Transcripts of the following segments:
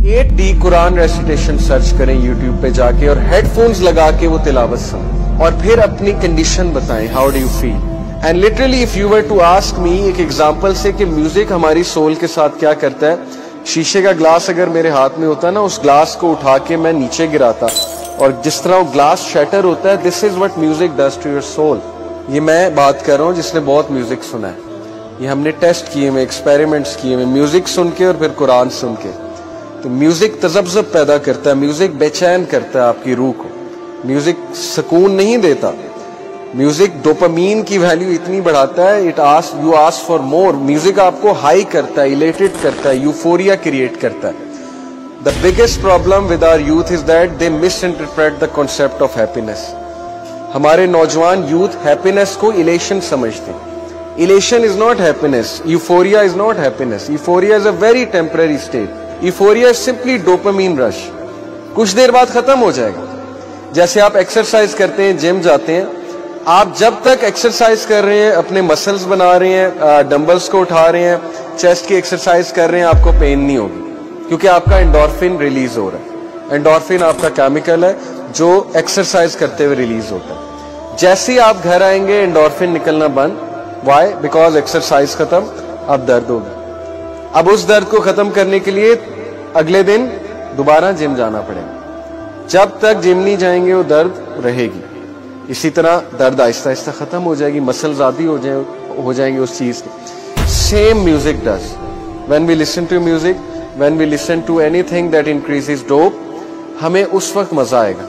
8D Quran recitation search करें YouTube पे जाके और हेडफोन्स लगा के वो तिलावत सुनें और फिर अपनी कंडीशन बताएं, how do you feel. And literally if you were to ask me एक एग्जांपल से कि म्यूजिक हमारी सोल के साथ क्या करता है, शीशे का ग्लास अगर मेरे हाथ में होता ना, उस ग्लास को उठा के मैं नीचे गिराता और जिस तरह वो ग्लास शैटर होता है, this is what music does to your soul. ये मैं बात कर रहा हूँ जिसने बहुत म्यूजिक सुना है, ये हमने टेस्ट किए हुए, एक्सपेरिमेंट्स किए हुए, म्यूजिक सुन के और फिर कुरान सुन के। तो म्यूजिक तजब्जुब पैदा करता है, म्यूजिक बेचैन करता है आपकी रूह को, म्यूजिक सुकून नहीं देता। म्यूजिक डोपामीन की वैल्यू इतनी बढ़ाता है, you ask for more. Music आपको हाई करता है, इलेटेड करता है, यूफोरिया क्रिएट करता है। The biggest problem with our youth is that they misinterpret the concept of happiness. हमारे नौजवान यूथ हैप्पीनेस को इलेशन समझते हैं। Elation is not happiness, euphoria is not happiness. Euphoria is a very temporary state. Euphoria is simply dopamine rush, कुछ देर बाद खत्म हो जाएगा। जैसे आप एक्सरसाइज करते हैं, जिम जाते हैं, आप जब तक एक्सरसाइज कर रहे हैं, अपने मसल्स बना रहे हैं, डंबल्स को उठा रहे हैं, चेस्ट की एक्सरसाइज कर रहे हैं, आपको पेन नहीं होगी, क्योंकि आपका एंडोर्फिन रिलीज हो रहा है। एंडोर्फिन आपका केमिकल है जो एक्सरसाइज करते हुए रिलीज होता है। जैसे ही आप घर आएंगे एंडोर्फिन निकलना बंद, वाई? बिकॉज एक्सरसाइज खत्म, अब दर्द होगा। अब उस दर्द को खत्म करने के लिए अगले दिन दोबारा जिम जाना पड़ेगा। जब तक जिम नहीं जाएंगे वो दर्द रहेगी। इसी तरह दर्द आहिस्ता आहिस्ता खत्म हो जाएगी, मसल्स आदी हो जाएंगे उस चीज की। Same music does. When we listen to music, when we listen to anything that increases dope, हमें उस वक्त मजा आएगा।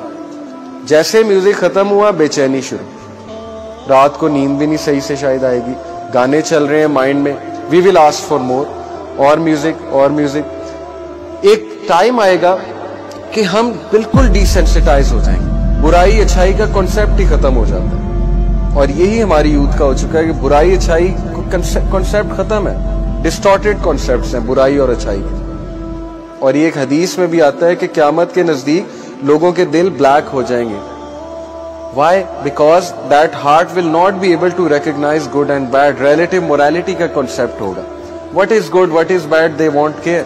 जैसे म्यूजिक खत्म हुआ, बेचैनी शुरू, रात को नींद भी नहीं सही से शायद आएगी, गाने चल रहे हैं माइंड में, we will ask for more, और म्यूजिक और म्यूजिक। एक टाइम आएगा कि हम बिल्कुल डिसेंसिटाइज हो जाएंगे, बुराई अच्छाई का कॉन्सेप्ट ही खत्म हो जाता है। और यही हमारी यूथ का हो चुका है कि बुराई अच्छाई कॉन्सेप्ट खत्म है, डिस्टॉर्टेड कॉन्सेप्ट्स हैं बुराई और अच्छाई के। और ये एक हदीस में भी आता है कि क़यामत के नजदीक लोगों के दिल ब्लैक हो जाएंगे। Why? Because that heart will not be able to recognize good and bad. Relative morality का concept होगा। What is good, what is bad, they won't care.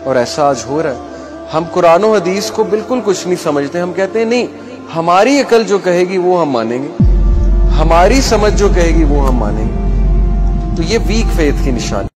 और ऐसा आज हो रहा है। हम कुरान और हदीस को बिल्कुल कुछ नहीं समझते। हम कहते हैं नहीं, हमारी अकल जो कहेगी वो हम मानेंगे, हमारी समझ जो कहेगी वो हम मानेंगे। तो ये वीक फेथ की निशानी।